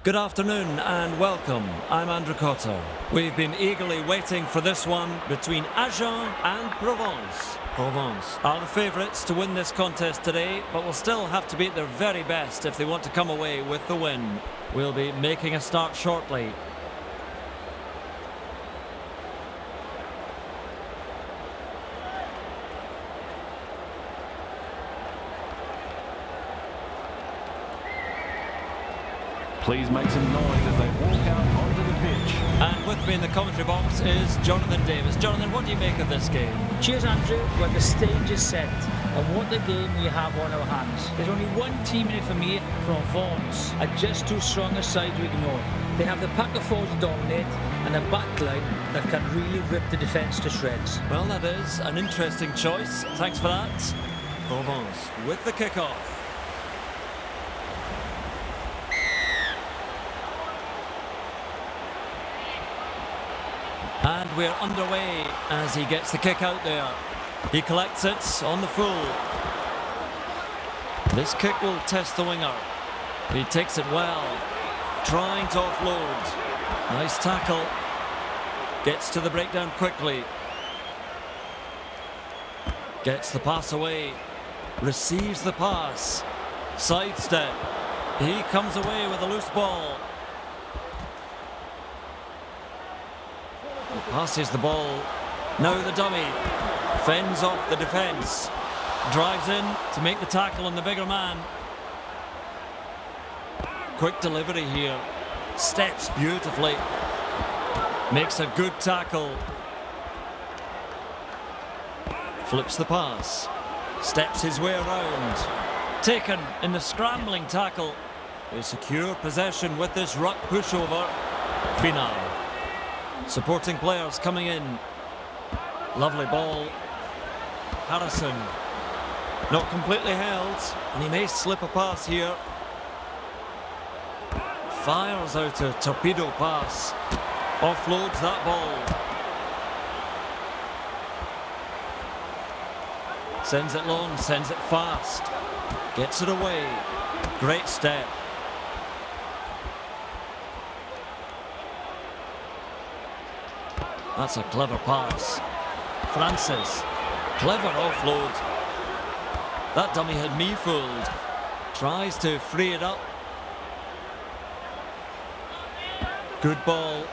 Good afternoon and welcome. I'm Andrew Cotter. We've been eagerly waiting for this one between Agen and Provence. Provence are the favourites to win this contest today, but will still have to be at their very best if they want to come away with the win. We'll be making a start shortly. Please make some noise as they walk out onto the pitch. And with me in the commentary box is Jonathan Davis. Jonathan, what do you make of this game? Cheers, Andrew. Well, the stage is set, and what a game we have on our hands. There's only one team in it for me. Provence are just too strong a side to ignore. They have the pack of forwards to dominate and a backline that can really rip the defence to shreds. Well, that is an interesting choice. Thanks for that. Provence with the kick-off. And we're underway as he gets the kick out there. He collects it on the full. This kick will test the winger. He takes it well, trying to offload. Nice tackle. Gets to the breakdown quickly. Gets the pass away. Receives the pass. Sidestep. He comes away with a loose ball. He passes the ball. Now the dummy. Fends off the defence. Drives in to make the tackle on the bigger man. Quick delivery here. Steps beautifully. Makes a good tackle. Flips the pass. Steps his way around. Taken in the scrambling tackle. They secure possession with this ruck pushover. Final. Supporting players coming in. Lovely ball. Harrison. Not completely held. And he may slip a pass here. Fires out a torpedo pass. Offloads that ball. Sends it long, sends it fast. Gets it away. Great step. That's a clever pass. Francis. Clever offload. That dummy had me fooled. Tries to free it up. Good ball.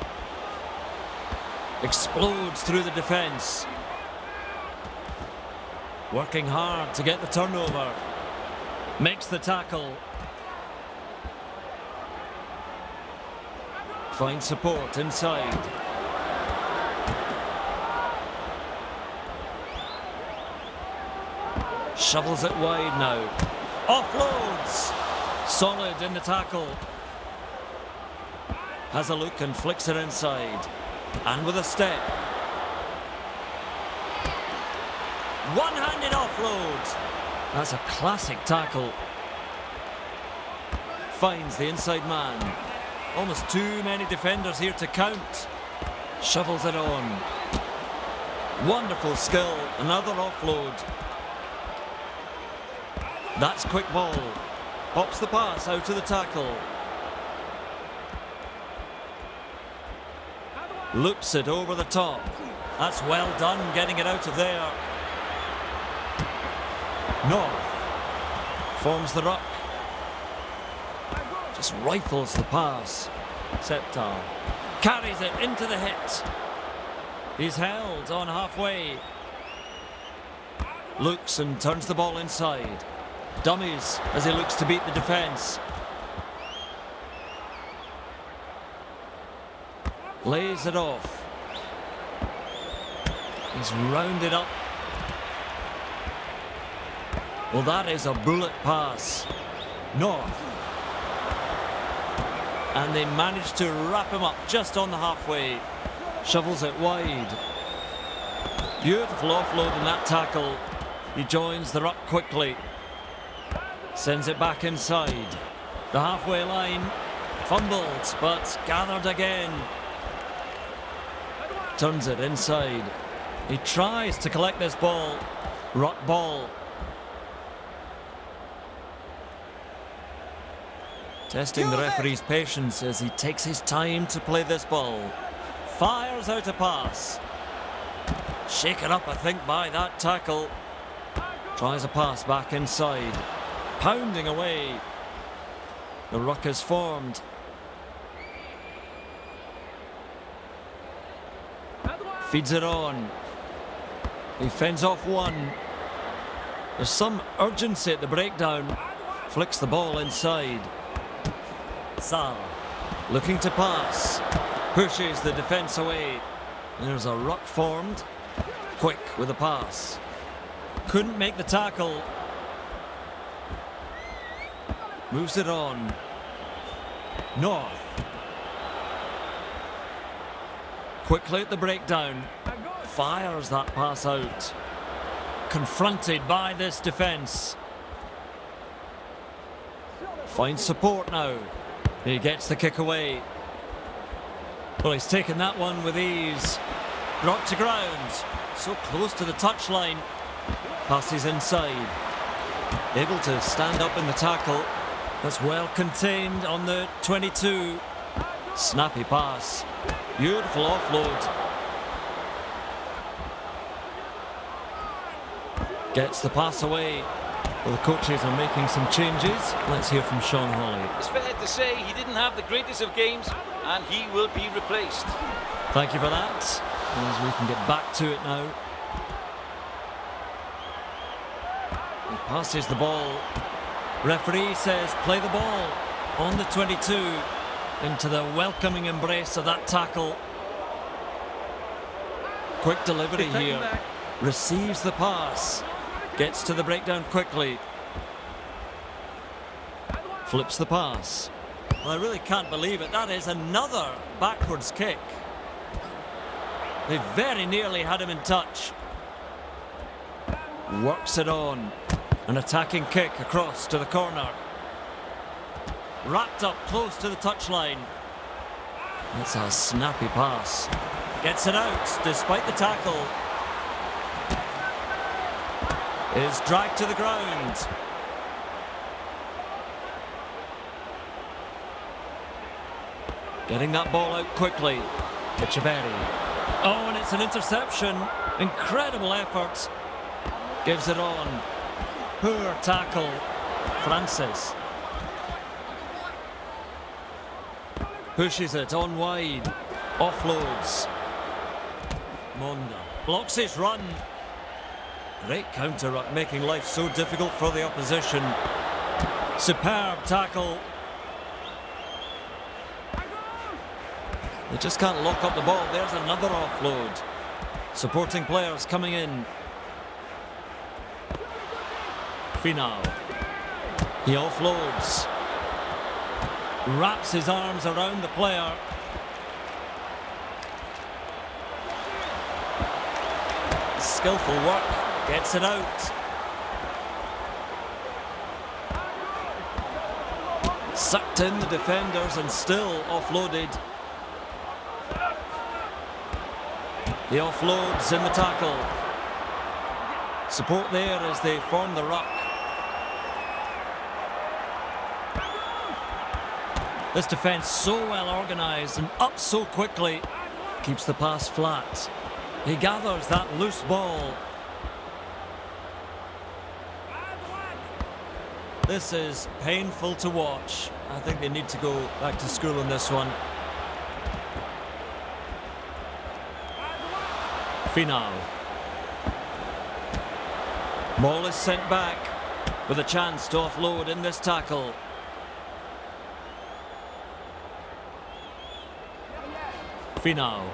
Explodes through the defence. Working hard to get the turnover. Makes the tackle. Finds support inside. Shovels it wide now. Offloads. Solid in the tackle. Has a look and flicks it inside. And with a step. One-handed offload. That's a classic tackle. Finds the inside man. Almost too many defenders here to count. Shovels it on. Wonderful skill. Another offload. That's quick ball. Pops the pass out to the tackle. Loops it over the top. That's well done getting it out of there. North forms the ruck. Just rifles the pass. Septar carries it into the hit. He's held on halfway. Looks and turns the ball inside. Dummies as he looks to beat the defence. Lays it off. He's rounded up. Well, that is a bullet pass. North. And they manage to wrap him up just on the halfway. Shovels it wide. Beautiful offload in that tackle. He joins the ruck quickly. Sends it back inside. The halfway line. Fumbled, but gathered again. Turns it inside. He tries to collect this ball. Ruck ball. Testing the referee's patience as he takes his time to play this ball. Fires out a pass. Shaken up, I think, by that tackle. Tries a pass back inside. Pounding away. The ruck is formed. Feeds it on. He fends off one. There's some urgency at the breakdown. Flicks the ball inside. Sal looking to pass. Pushes the defence away. There's a ruck formed. Quick with the pass. Couldn't make the tackle. Moves it on. North. Quickly at the breakdown. Fires that pass out. Confronted by this defence. Finds support now. He gets the kick away. Well, he's taken that one with ease. Brought to ground. So close to the touchline. Passes inside. Able to stand up in the tackle. That's well contained on the 22. Snappy pass. Beautiful offload. Gets the pass away. Well, the coaches are making some changes. Let's hear from Sean Hawley. It's fair to say he didn't have the greatest of games and he will be replaced. Thank you for that. As we can get back to it now. He passes the ball. Referee says play the ball on the 22 into the welcoming embrace of that tackle. Quick delivery here. Receives the pass. Gets to the breakdown quickly. Flips the pass. Well, I really can't believe it. That is another backwards kick. They very nearly had him in touch. Works it on. An attacking kick across to the corner. Wrapped up close to the touchline. It's a snappy pass. Gets it out despite the tackle. Is dragged to the ground. Getting that ball out quickly. Echeverri. Oh, and it's an interception. Incredible effort. Gives it on. Poor tackle. Francis. Pushes it on wide. Offloads. Monda. Blocks his run. Great counter-ruck, making life so difficult for the opposition. Superb tackle. They just can't lock up the ball. There's another offload. Supporting players coming in. Final. He offloads. Wraps his arms around the player. Skillful work. Gets it out. Sucked in the defenders and still offloaded. He offloads in the tackle. Support there as they form the ruck. This defence so well organised and up so quickly. Keeps the pass flat. He gathers that loose ball. This is painful to watch. I think they need to go back to school on this one. Final. Ball is sent back with a chance to offload in this tackle. Final.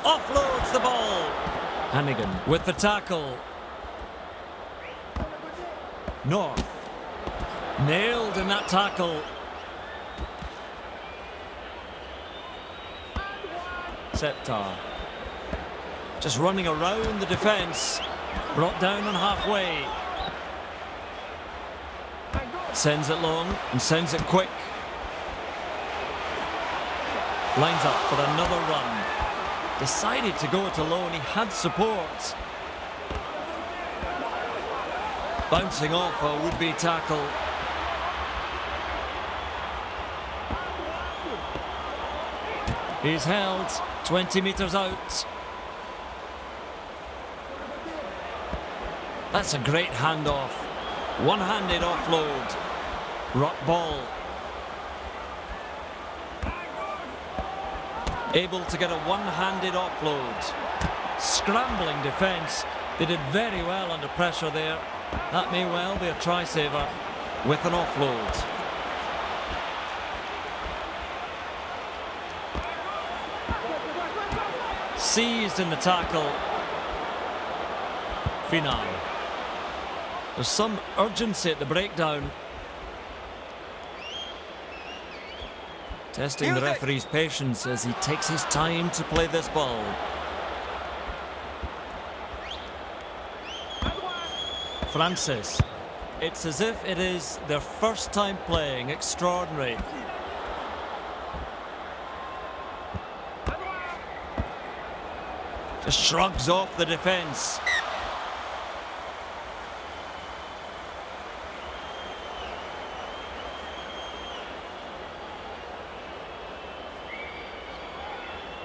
Offloads the ball. Hannigan with the tackle. North. Nailed in that tackle. Septar. Just running around the defence. Brought down on halfway. Sends it long and sends it quick. Lines up for another run. Decided to go it alone. He had support. Bouncing off a would-be tackle. He's held 20 metres out. That's a great handoff. One-handed offload. Ruck ball. Able to get a one-handed offload. Scrambling defence. They did very well under pressure there. That may well be a try-saver with an offload. Seized in the tackle. Final. There's some urgency at the breakdown. Testing the referee's patience as he takes his time to play this ball. Francis. It's as if it is their first time playing. Extraordinary. Just shrugs off the defence.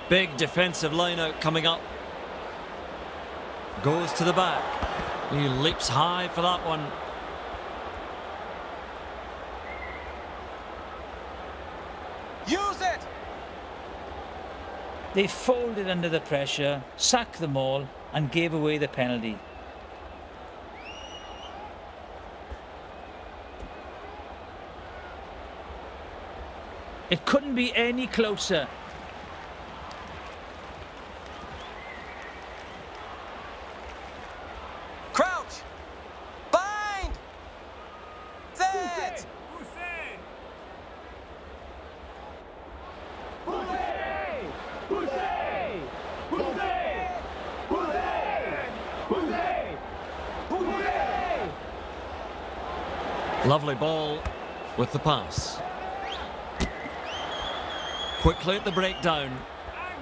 Big defensive line out coming up. Goes to the back. He leaps high for that one. Use it! They folded under the pressure, sacked them all, and gave away the penalty. It couldn't be any closer. Crouch! Bind! Set! Lovely ball with the pass. Quickly at the breakdown.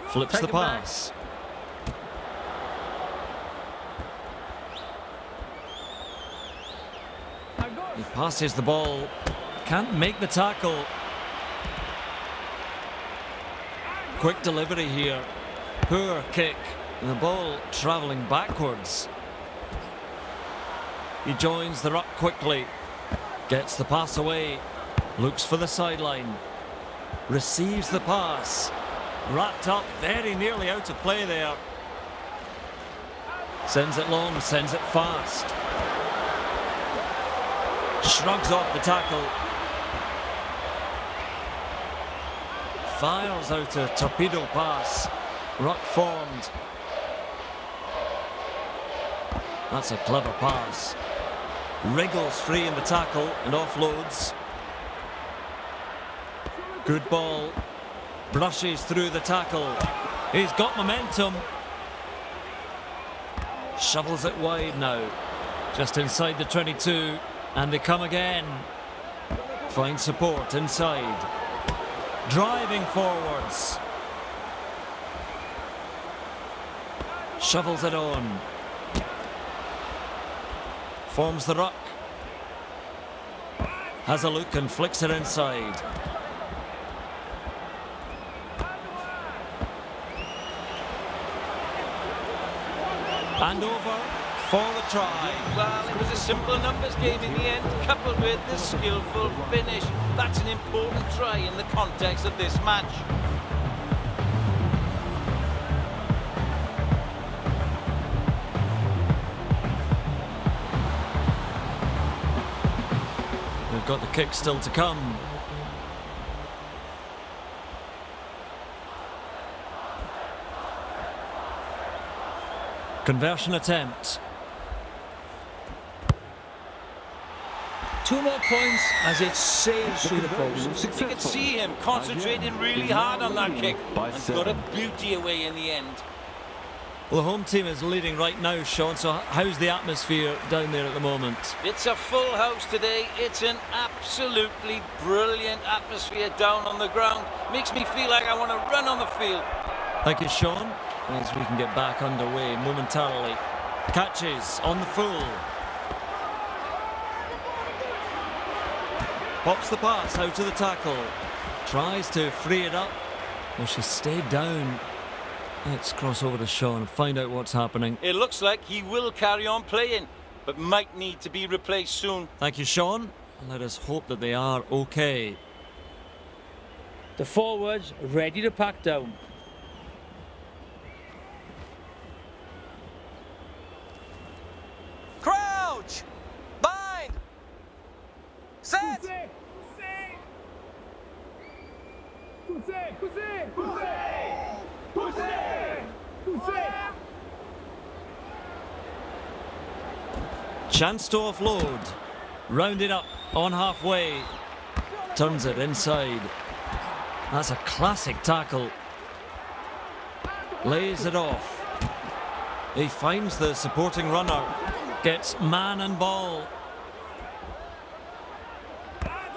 Flips the pass. He passes the ball. Can't make the tackle. Quick delivery here. Poor kick. The ball travelling backwards. He joins the ruck quickly. Gets the pass away. Looks for the sideline. Receives the pass. Wrapped up, very nearly out of play there. Sends it long, sends it fast. Shrugs off the tackle. Fires out a torpedo pass. Ruck formed. That's a clever pass. Wriggles free in the tackle and offloads. Good ball. Brushes through the tackle. He's got momentum. Shovels it wide now. Just inside the 22. And they come again. Find support inside. Driving forwards. Shovels it on. Forms the ruck. Has a look and flicks it inside. And over for the try. Well, it was a simple numbers game in the end, coupled with the skillful finish. That's an important try in the context of this match. They've got the kick still to come. Conversion attempt. 2 more points as it sails through the post. You could see him concentrating really hard on that kick and got a beauty away in the end. Well, the home team is leading right now, Sean, so how's the atmosphere down there at the moment? It's a full house today. It's an absolutely brilliant atmosphere down on the ground. Makes me feel like I want to run on the field. Thank you, Sean. As we can get back underway momentarily. Catches on the full. Pops the pass out to the tackle. Tries to free it up. Well, she stayed down. Let's cross over to Sean and find out what's happening. It looks like he will carry on playing, but might need to be replaced soon. Thank you, Sean. And let us hope that they are okay. The forwards ready to pack down. Crouch! Bind! Set! Chance to offload. Rounded up on halfway. Turns it inside. That's a classic tackle. Lays it off. He finds the supporting runner. Gets man and ball.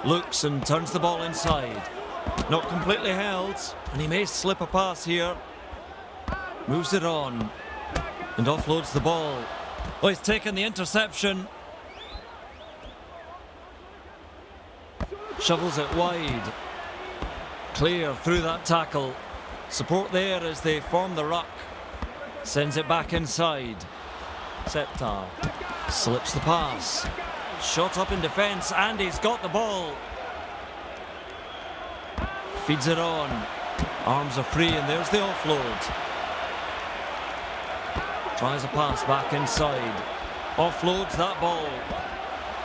Looks and turns the ball inside. Not completely held, and he may slip a pass here. Moves it on and offloads the ball. Oh, he's taken the interception. Shovels it wide. Clear through that tackle. Support there as they form the ruck. Sends it back inside. Septar slips the pass. Shot up in defence, and he's got the ball. Feeds it on. Arms are free, and there's the offload. Tries a pass back inside. Offloads that ball.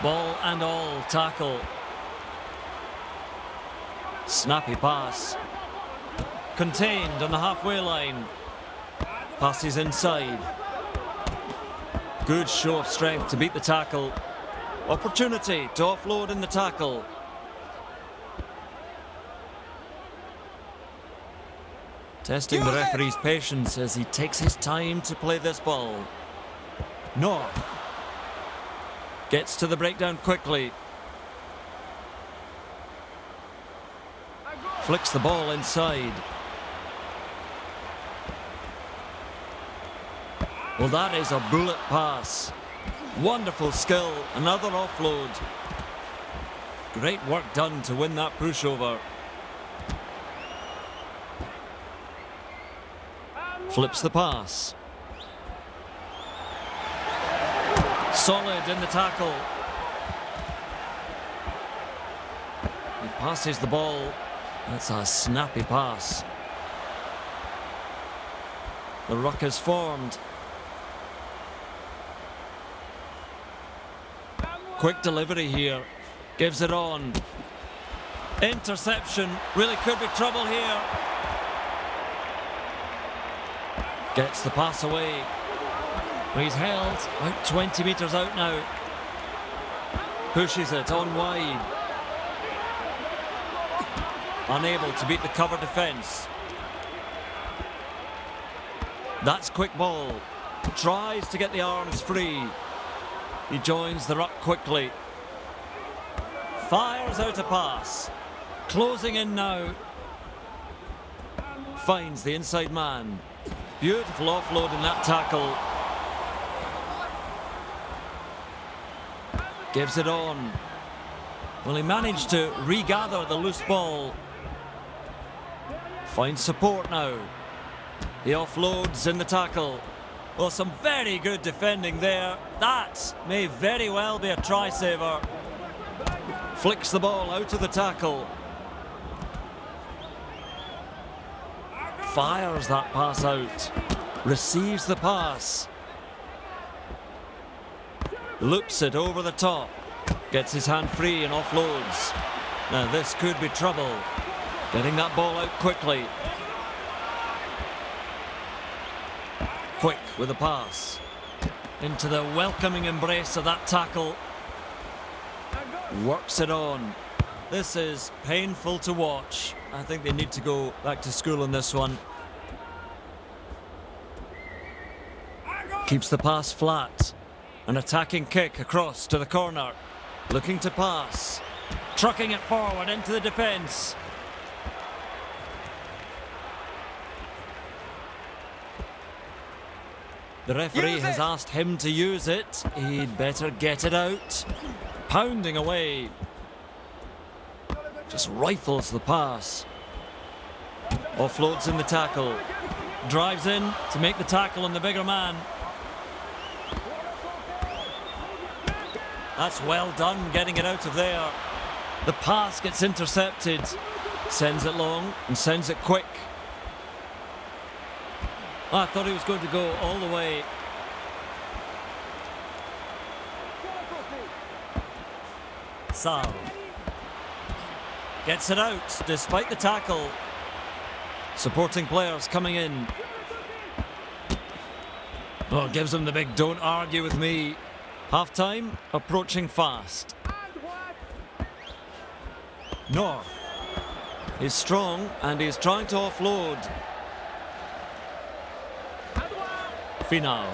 Ball and all tackle. Snappy pass. Contained on the halfway line. Passes inside. Good show of strength to beat the tackle. Opportunity to offload in the tackle. Testing the referee's patience as he takes his time to play this ball. North gets to the breakdown quickly. Flicks the ball inside. Well, that is a bullet pass. Wonderful skill, another offload. Great work done to win that pushover. Flips the pass. Solid in the tackle. He passes the ball. That's a snappy pass. The ruck is formed. Quick delivery here. Gives it on. Interception. Really could be trouble here. Gets the pass away. He's held about 20 metres out now. Pushes it on wide. Unable to beat the cover defence. That's quick ball. Tries to get the arms free. He joins the ruck quickly. Fires out a pass. Closing in now. Finds the inside man. Beautiful offload in that tackle. Gives it on. Well, he managed to regather the loose ball. Finds support now. He offloads in the tackle. Well, some very good defending there. That may very well be a try saver. Flicks the ball out of the tackle. Fires that pass out. Receives the pass. Loops it over the top. Gets his hand free and offloads. Now this could be trouble. Getting that ball out quickly. Quick with the pass. Into the welcoming embrace of that tackle. Works it on. This is painful to watch. I think they need to go back to school on this one. Keeps the pass flat. An attacking kick across to the corner. Looking to pass. Trucking it forward into the defence. The referee has asked him to use it. He'd better get it out. Pounding away. Just rifles the pass. Offloads in the tackle. Drives in to make the tackle on the bigger man. That's well done, getting it out of there. The pass gets intercepted. Sends it long and sends it quick. I thought he was going to go all the way. Sal gets it out despite the tackle. Supporting players coming in. Oh, gives him the big don't argue with me. Half time approaching fast. North is strong and he's trying to offload. Finau.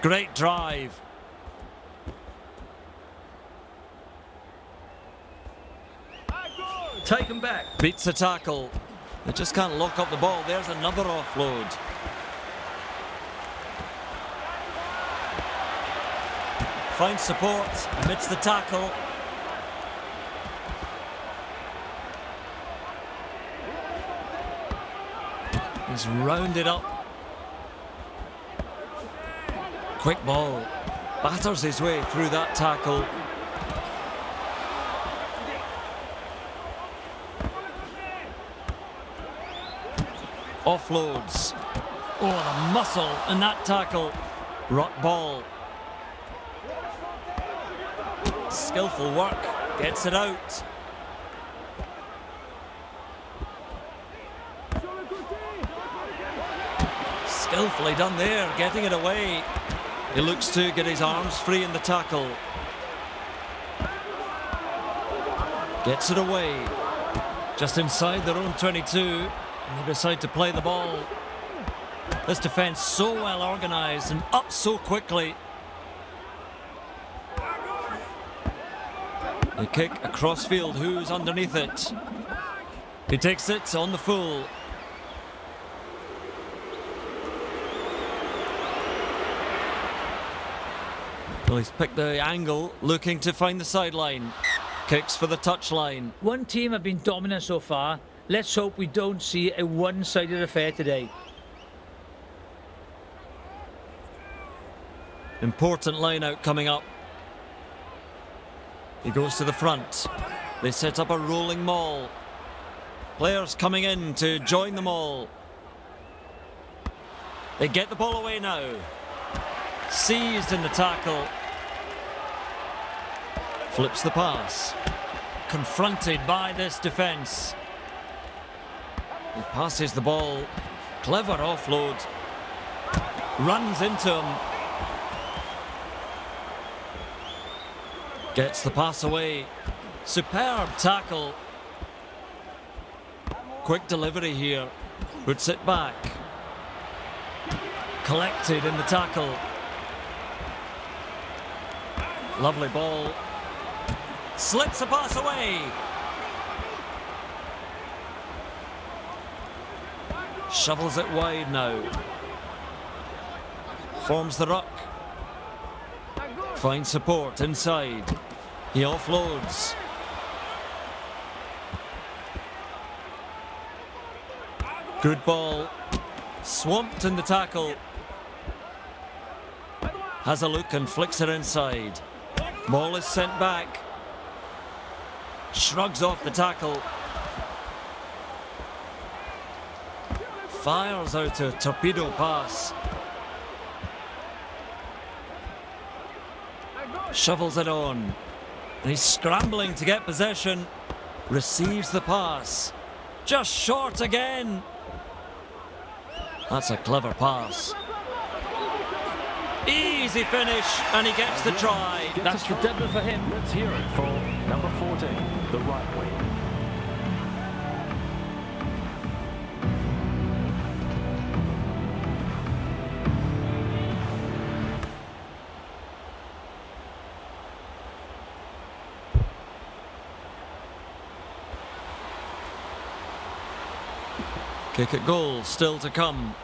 Great drive. Taken back. Beats the tackle. They just can't lock up the ball. There's another offload. Finds support amidst the tackle. He's rounded up. Quick ball. Batters his way through that tackle. Offloads. Oh, the muscle in that tackle. Rock ball. Skillful work. Gets it out. Skillfully done there, getting it away. He looks to get his arms free in the tackle. Gets it away. Just inside their own 22. And they decide to play the ball. This defence so well organised and up so quickly. The kick across field, who's underneath it? He takes it on the full. Well, he's picked the angle, looking to find the sideline. Kicks for the touchline. One team have been dominant so far. Let's hope we don't see a one-sided affair today. Important line out coming up. He goes to the front. They set up a rolling maul. Players coming in to join the maul. They get the ball away now. Seized in the tackle. Flips the pass. Confronted by this defence. He passes the ball. Clever offload. Runs into him. Gets the pass away. Superb tackle. Quick delivery here. Puts it back. Collected in the tackle. Lovely ball. Slips a pass away. Shovels it wide now. Forms the ruck. Finds support inside. He offloads. Good ball. Swamped in the tackle. Has a look and flicks it inside. Ball is sent back. Shrugs off the tackle. Fires out a torpedo pass. Shovels it on. And he's scrambling to get possession. Receives the pass. Just short again. That's a clever pass. Easy finish, and he gets the try. That's the double for him. Let's hear it for number 14, the right wing. Kick at goal, still to come.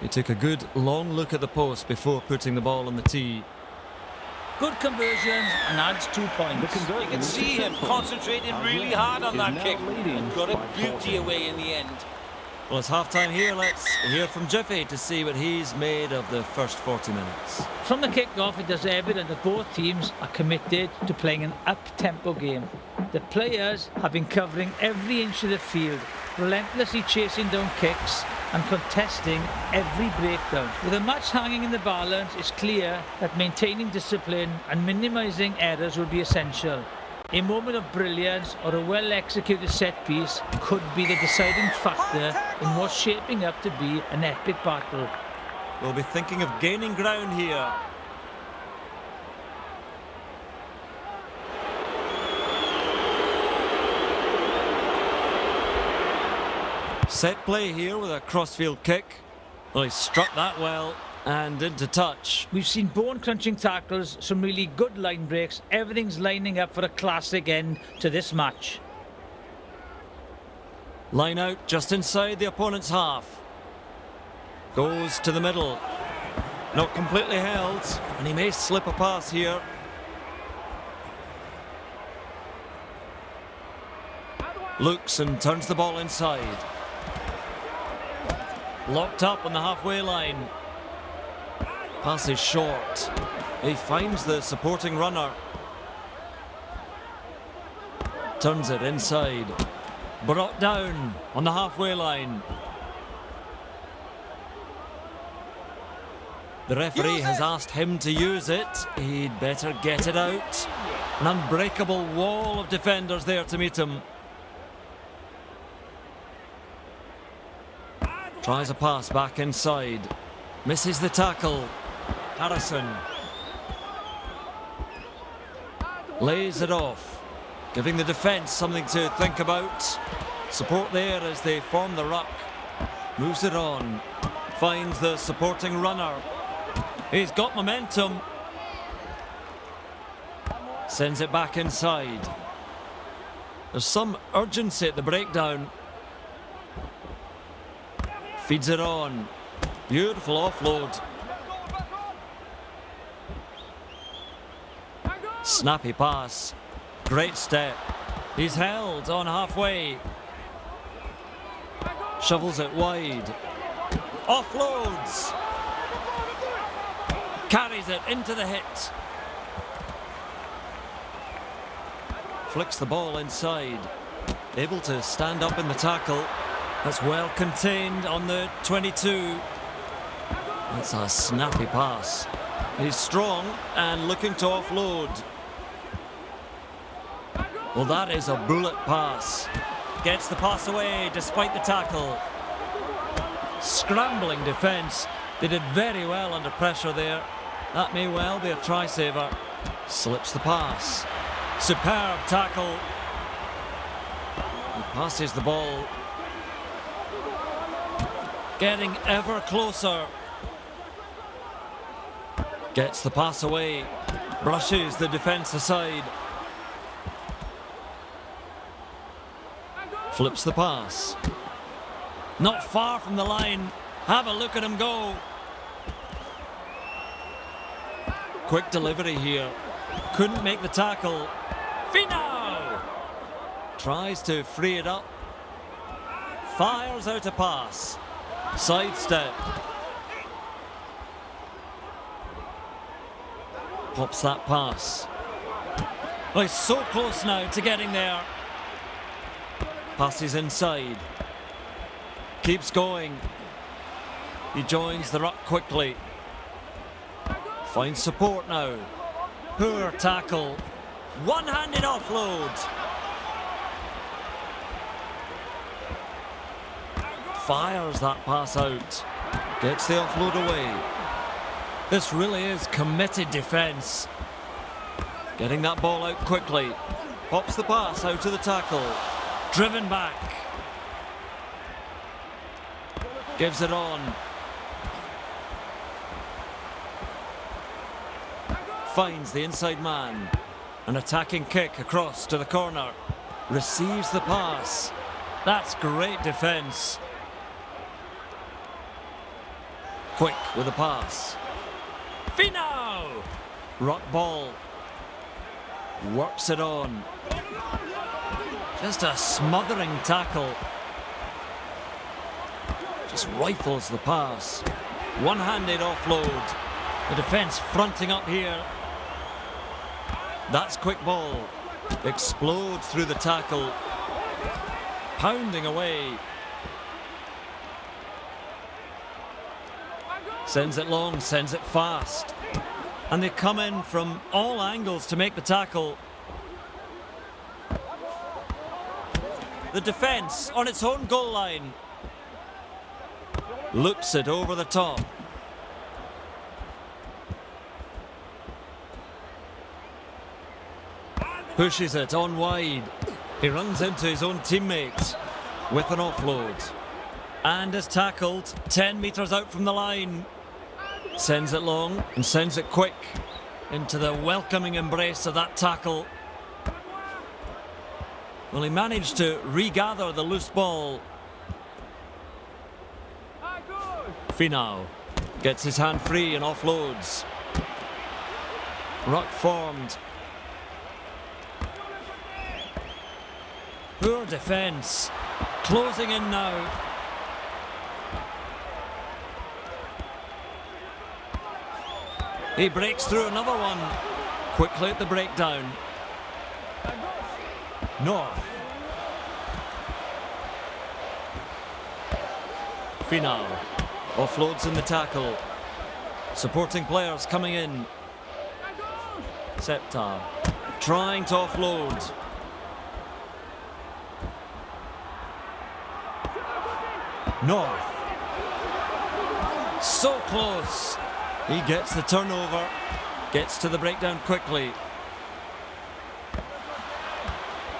He took a good long look at the post before putting the ball on the tee. Good conversion and adds 2 points. You can see him concentrating really hard on that kick and got a beauty away in the end. Well, it's half-time here. Let's hear from Jiffy to see what he's made of the first 40 minutes. From the kick-off, it is evident that both teams are committed to playing an up-tempo game. The players have been covering every inch of the field, relentlessly chasing down kicks and contesting every breakdown. With the match hanging in the balance, it's clear that maintaining discipline and minimising errors will be essential. A moment of brilliance or a well-executed set piece could be the deciding factor in what's shaping up to be an epic battle. We'll be thinking of gaining ground here. Set play here with a crossfield kick. Well, he struck that well and into touch. We've seen bone-crunching tackles, some really good line breaks. Everything's lining up for a classic end to this match. Line out just inside the opponent's half. Goes to the middle. Not completely held, and he may slip a pass here. Looks and turns the ball inside. Locked up on the halfway line. Pass is short. He finds the supporting runner. Turns it inside. Brought down on the halfway line. The referee has asked him to use it. He'd better get it out. An unbreakable wall of defenders there to meet him. Tries a pass back inside. Misses the tackle. Harrison lays it off, giving the defence something to think about. Support there as they form the ruck. Moves it on. Finds the supporting runner. He's got momentum. Sends it back inside. There's some urgency at the breakdown. Feeds it on. Beautiful offload. Snappy pass. Great step. He's held on halfway. Shovels it wide. Offloads. Carries it into the hit. Flicks the ball inside. Able to stand up in the tackle. That's well contained on the 22. That's a snappy pass. He's strong and looking to offload. Well, that is a bullet pass. Gets the pass away despite the tackle. Scrambling defence. They did very well under pressure there. That may well be a try-saver. Slips the pass. Superb tackle. He passes the ball. Getting ever closer. Gets the pass away. Brushes the defence aside. Flips the pass. Not far from the line. Have a look at him go. Quick delivery here. Couldn't make the tackle. Finau! Tries to free it up. Fires out a pass. Sidestep. Pops that pass. Oh, he's so close now to getting there. Passes inside. Keeps going. He joins the ruck quickly. Finds support now. Poor tackle. One-handed offload. Fires that pass out. Gets the offload away. This really is committed defence. Getting that ball out quickly. Pops the pass out to the tackle. Driven back. Gives it on. Finds the inside man. An attacking kick across to the corner. Receives the pass. That's great defence. Quick with the pass. Finau! Ruck ball. Works it on. Just a smothering tackle. Just rifles the pass. One-handed offload. The defence fronting up here. That's quick ball. Explodes through the tackle. Pounding away. Sends it long, sends it fast. And they come in from all angles to make the tackle. The defence on its own goal line. Loops it over the top. Pushes it on wide. He runs into his own teammate with an offload. And is tackled 10 metres out from the line. Sends it long and sends it quick into the welcoming embrace of that tackle. Well, he managed to regather the loose ball. Finau gets his hand free and offloads. Ruck formed. Poor defence. Closing in now. He breaks through another one. Quickly at the breakdown. North. Finau offloads in the tackle. Supporting players coming in. Septa trying to offload. North. So close. He gets the turnover. Gets to the breakdown quickly.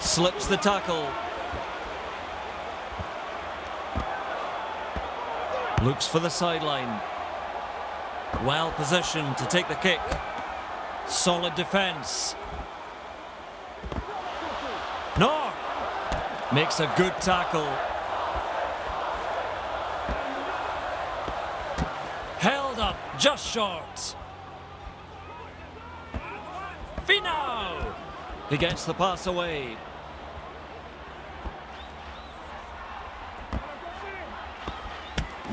Slips the tackle. Looks for the sideline. Well positioned to take the kick. Solid defence. North makes a good tackle. Held up just short. Finau! He gets the pass away.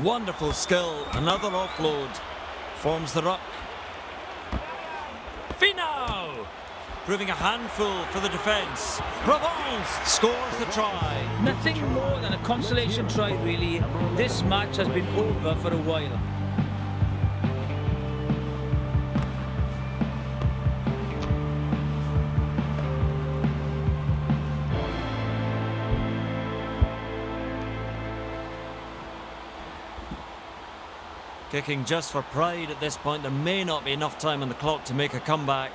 Wonderful skill, another offload. Forms the ruck. Finau! Proving a handful for the defence. Provence scores the try. Nothing more than a consolation try, really. This match has been over for a while. Kicking just for pride at this point. There may not be enough time on the clock to make a comeback.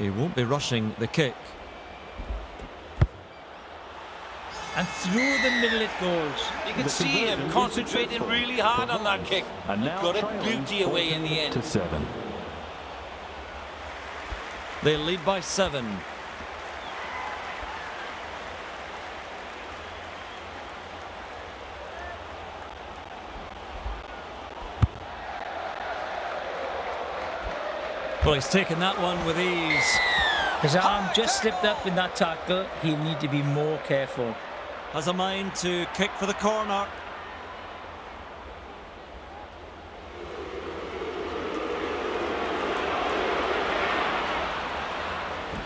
He won't be rushing the kick. And through the middle it goes. You can see him concentrating really hard on that kick. And He now got it trailing beauty away in the end. to 7. They lead by 7. Well, he's taken that one with ease. His arm just slipped up in that tackle. He'll need to be more careful. Has a mind to kick for the corner.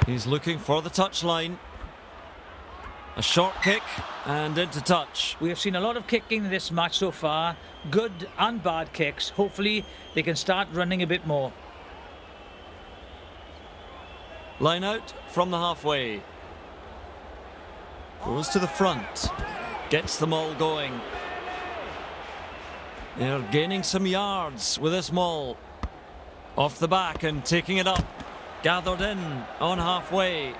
He's looking for the touchline. A short kick and into touch. We have seen a lot of kicking in this match so far. Good and bad kicks. Hopefully they can start running a bit more. Line out from the halfway. Goes to the front. Gets them all going. They're gaining some yards with this maul. Off the back and taking it up. Gathered in on halfway.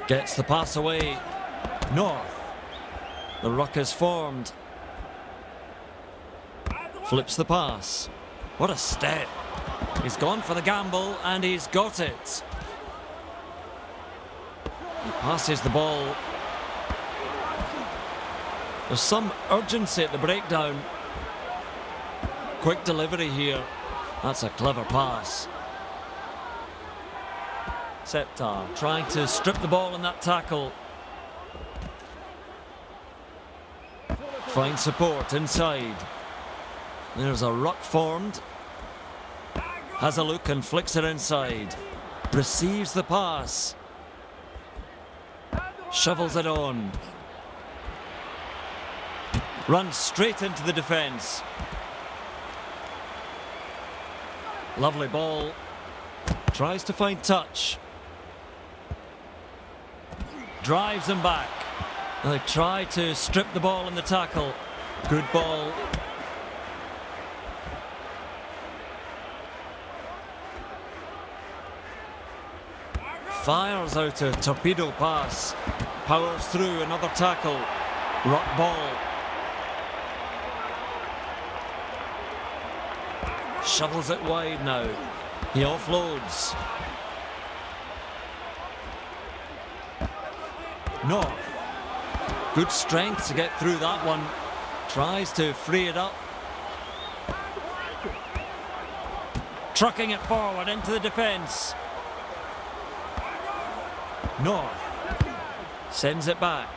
Gets the pass away. North. The ruck is formed. Flips the pass. What a step. He's gone for the gamble and he's got it. passes the ball. There's some urgency at the breakdown. Quick delivery here. That's a clever pass. Septar trying to strip the ball in that tackle. Finds support inside. There's a ruck formed. Has a look and flicks it inside. Receives the pass. Shovels it on. Runs straight into the defence. Lovely ball. Tries to find touch. Drives him back. They try to strip the ball in the tackle. Good ball. Fires out a torpedo pass. Powers through another tackle. Ruck ball. Shovels it wide now. He offloads. North. Good strength to get through that one. Tries to free it up. Trucking it forward into the defence. North. Sends it back.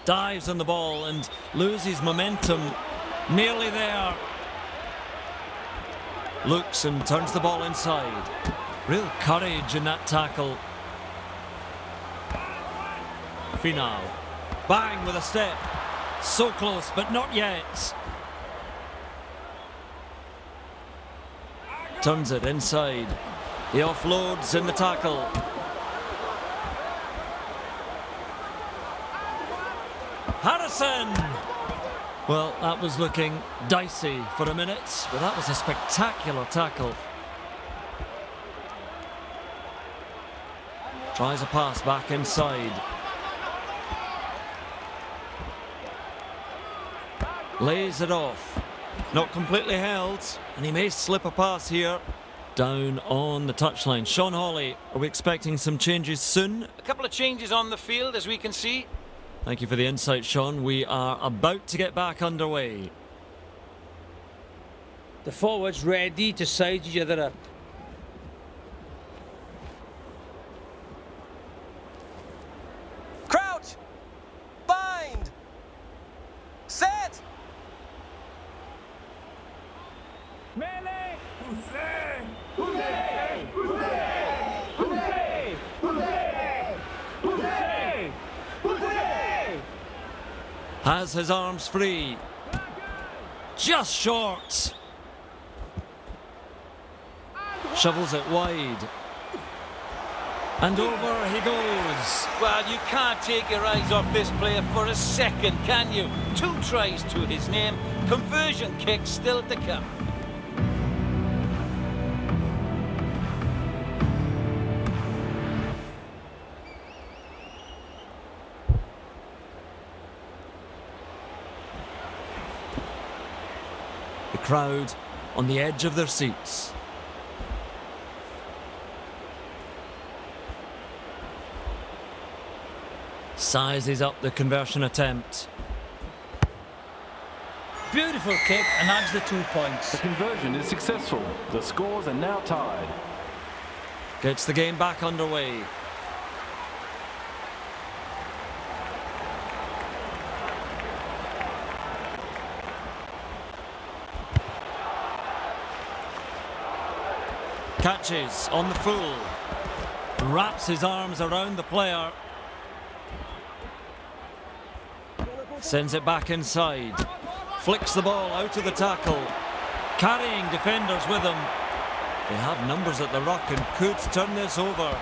Dives on the ball and loses momentum. Nearly there. Looks and turns the ball inside. Real courage in that tackle. Final. Bang with a step. So close, but not yet. Turns it inside. He offloads in the tackle. Harrison! Well, that was looking dicey for a minute, but that was a spectacular tackle. Tries a pass back inside. Lays it off. Not completely held, and he may slip a pass here. Down on the touchline. Sean Hawley, are we expecting some changes soon? A couple of changes on the field, as we can see. Thank you for the insight, Sean. We are about to get back underway. The forwards ready to side each other up. Crouch! Bind! Set! Melee! Has his arms free. Just short. Shovels it wide. And over he goes. Well, you can't take your eyes off this player for a second, can you? 2 tries to his name. Conversion kick still to come. The crowd on the edge of their seats. Sizes up the conversion attempt. Beautiful kick and adds the 2 points. The conversion is successful. The scores are now tied. Gets the game back underway. Catches on the full. Wraps his arms around the player. Sends it back inside. Flicks the ball out of the tackle. Carrying defenders with him. They have numbers at the ruck and could turn this over.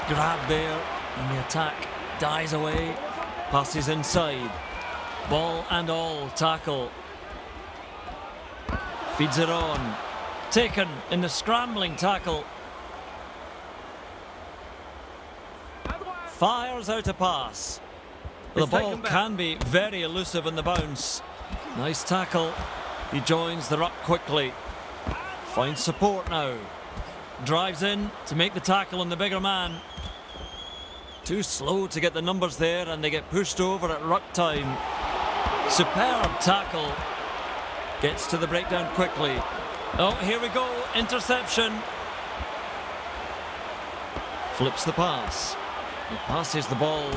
Grab there and the attack dies away. Passes inside. Ball and all tackle. Feeds it on. Taken in the scrambling tackle. Fires out a pass. The ball can be very elusive in the bounce. Nice tackle. He joins the ruck quickly. Finds support now. drives in to make the tackle on the bigger man. Too slow to get the numbers there, and they get pushed over at ruck time. Superb tackle. Gets to the breakdown quickly. Oh, here we go. Interception. Flips the pass. He passes the ball.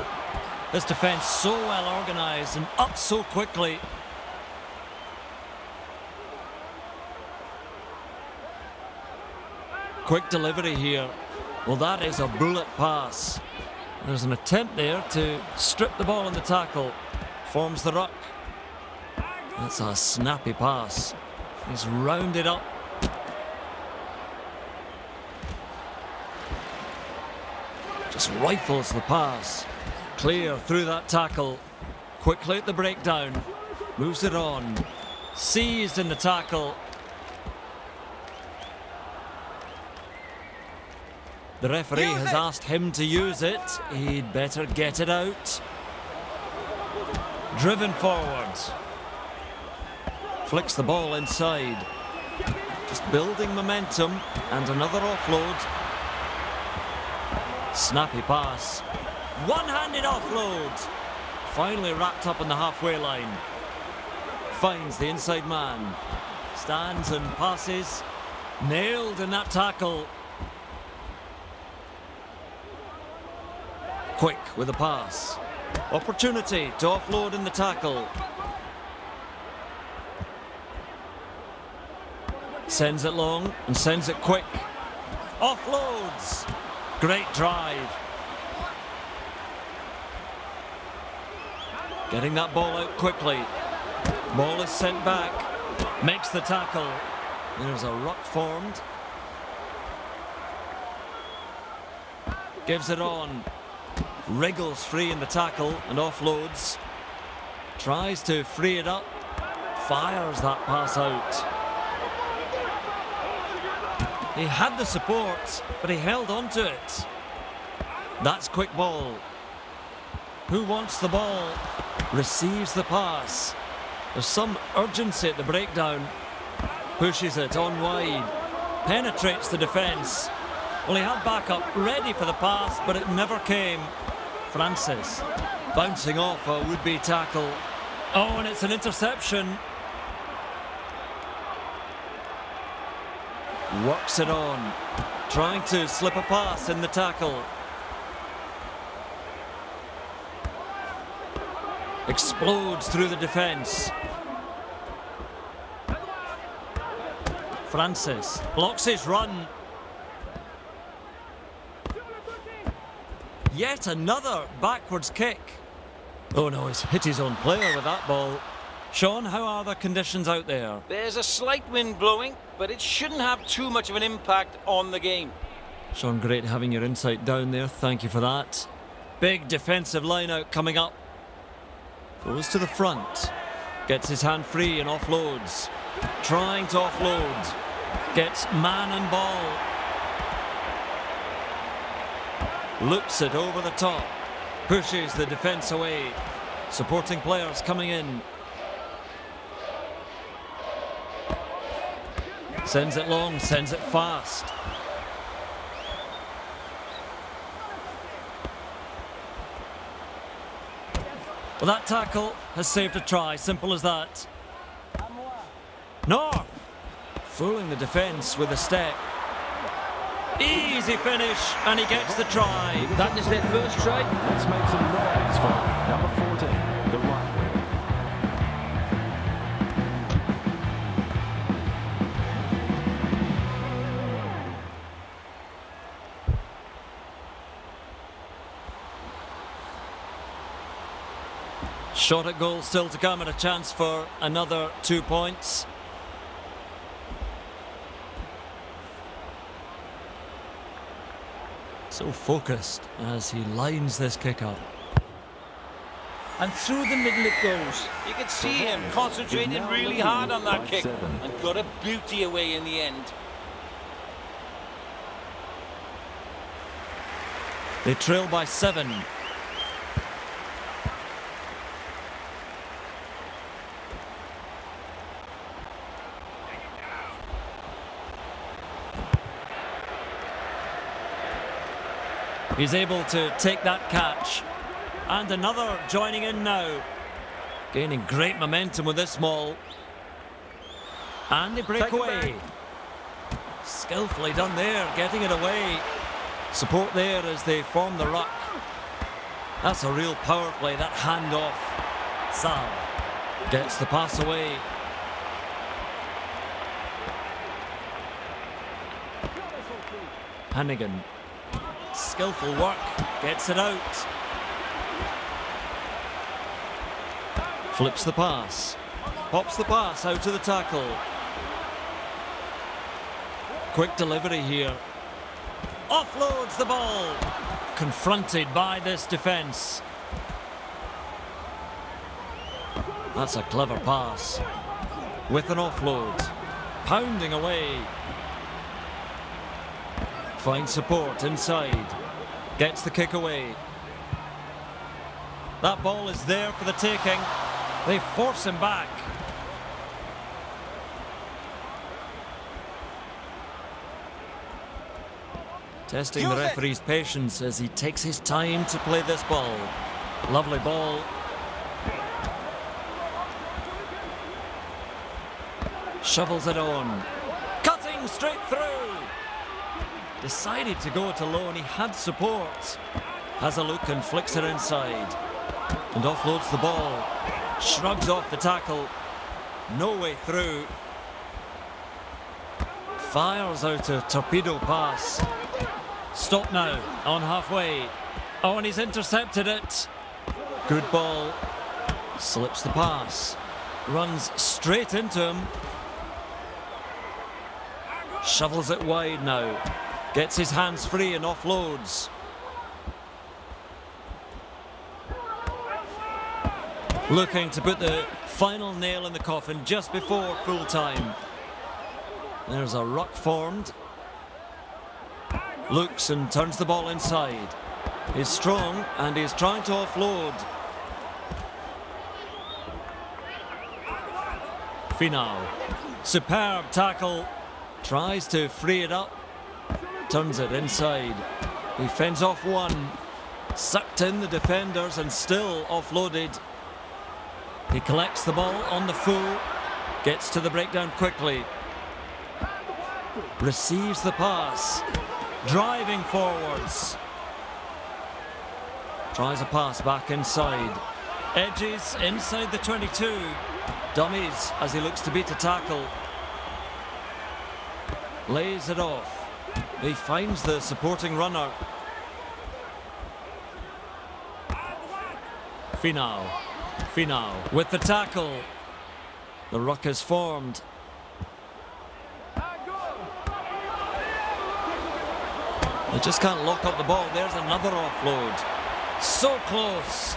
This defence so well organised and up so quickly. Quick delivery here. Well, that is a bullet pass. There's an attempt there to strip the ball in the tackle. Forms the ruck. That's a snappy pass. He's rounded up. Just rifles the pass. Clear through that tackle. Quickly at the breakdown. Moves it on. Seized in the tackle. The referee has asked him to use it. He'd better get it out. Driven forward. Flicks the ball inside. Just building momentum, and another offload. Snappy pass. One-handed offload. Finally wrapped up on the halfway line. Finds the inside man. Stands and passes. Nailed in that tackle. Quick with the pass. Opportunity to offload in the tackle. Sends it long and sends it quick. Offloads. Great drive. Getting that ball out quickly. Ball is sent back. Makes the tackle. There's a ruck formed. Gives it on. Wriggles free in the tackle and offloads. Tries to free it up. Fires that pass out. He had the support, but he held on to it. That's quick ball. Who wants the ball? Receives the pass. There's some urgency at the breakdown. Pushes it on wide. Penetrates the defence. Well, he had backup ready for the pass, but it never came. Francis bouncing off a would-be tackle. Oh, and it's an interception. Works it on. Trying to slip a pass in the tackle. Explodes through the defence. Francis blocks his run. Yet another backwards kick. Oh no, he's hit his own player with that ball. Sean, how are the conditions out there? There's a slight wind blowing, but it shouldn't have too much of an impact on the game. Sean, great having your insight down there. Thank you for that. Big defensive line out coming up. Goes to the front. Gets his hand free and offloads. Trying to offload. Gets man and ball. Loops it over the top. Pushes the defence away. Supporting players coming in. Sends it long, sends it fast. Well, that tackle has saved a try, simple as that. North! Fooling the defence with a step. Easy finish, and he gets the try. That is their first try. Let's make some noise for number 14, the right wing. Shot at goal still to come, and a chance for another 2 points. So focused as he lines this kick up. And through the middle it goes. You could see him concentrating really hard on that kick and got a beauty away in the end. They trail by 7. He's able to take that catch. And another joining in now. Gaining great momentum with this maul. And they break away. Skillfully done there, getting it away. Support there as they form the ruck. That's a real power play, that handoff. Sal gets the pass away. Hannigan. Skillful work, gets it out. Flips the pass. Pops the pass out to the tackle. Quick delivery here. Offloads the ball. Confronted by this defence. That's a clever pass. With an offload. Pounding away. Finds support inside. Gets the kick away. That ball is there for the taking. They force him back. Testing the referee's patience as he takes his time to play this ball. Lovely ball. Shovels it on. Cutting straight through. Decided to go it alone. He had support. Has a look and flicks it inside. And offloads the ball. Shrugs off the tackle. No way through. Fires out a torpedo pass. Stop now, on halfway. Oh, and he's intercepted it. Good ball. Slips the pass. Runs straight into him. Shovels it wide now. Gets his hands free and offloads. Looking to put the final nail in the coffin just before full time. There's a ruck formed. Looks and turns the ball inside. He's strong and he's trying to offload. Finau. Superb tackle. Tries to free it up. Turns it inside. He fends off one. Sucked in the defenders and still offloaded. He collects the ball on the full. Gets to the breakdown quickly. Receives the pass. Driving forwards. Tries a pass back inside. Edges inside the 22. Dummies as he looks to beat a tackle. Lays it off. He finds the supporting runner. Finau with the tackle. The ruck is formed. They just can't lock up the ball. There's another offload. So close.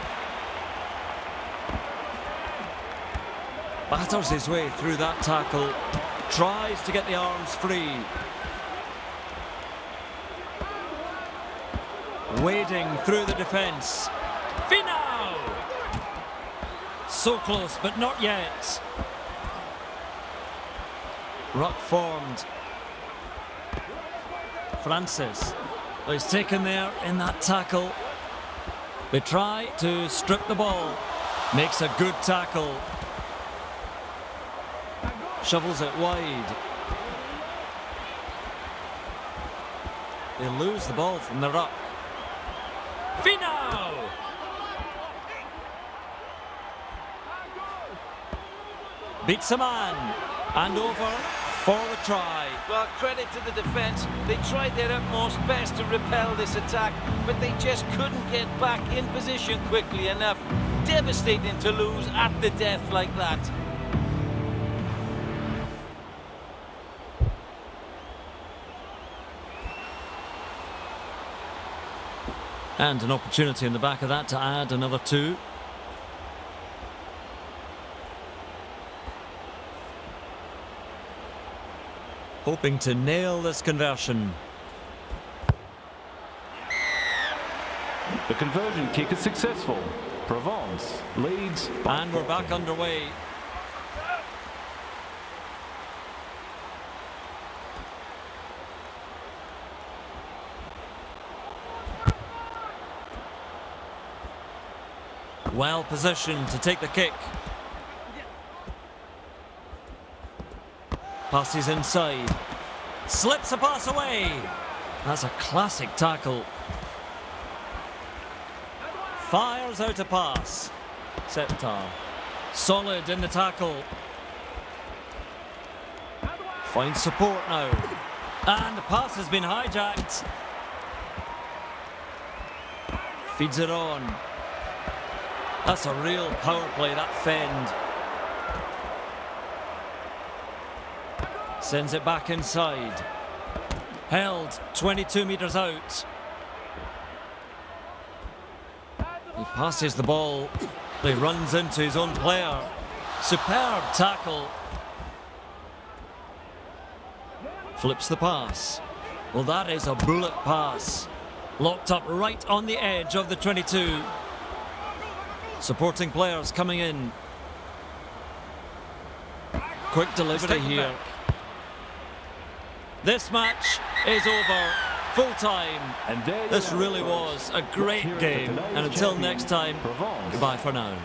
Batters his way through that tackle. Tries to get the arms free. Wading through the defence. Finau! So close, but not yet. Ruck formed. Francis is taken there in that tackle. They try to strip the ball. Makes a good tackle. Shovels it wide. They lose the ball from the ruck. Finau! Beats a man. And over for the try. Well, credit to the defence. They tried their utmost best to repel this attack, but they just couldn't get back in position quickly enough. Devastating to lose at the death like that. And an opportunity in the back of that to add another two. Hoping to nail this conversion. The conversion kick is successful. Provence leads. And we're back underway. Well positioned to take the kick. Passes inside. Slips a pass away. That's a classic tackle. Fires out a pass. Septar. Solid in the tackle. Finds support now. And the pass has been hijacked. Feeds it on. That's a real power play, that fend. Sends it back inside. Held 22 metres out. He passes the ball. He runs into his own player. Superb tackle. Flips the pass. Well, that is a bullet pass. Locked up right on the edge of the 22. Supporting players coming in. Quick delivery here. This match is over. Full time. And This really was a great game. And until next time, goodbye for now.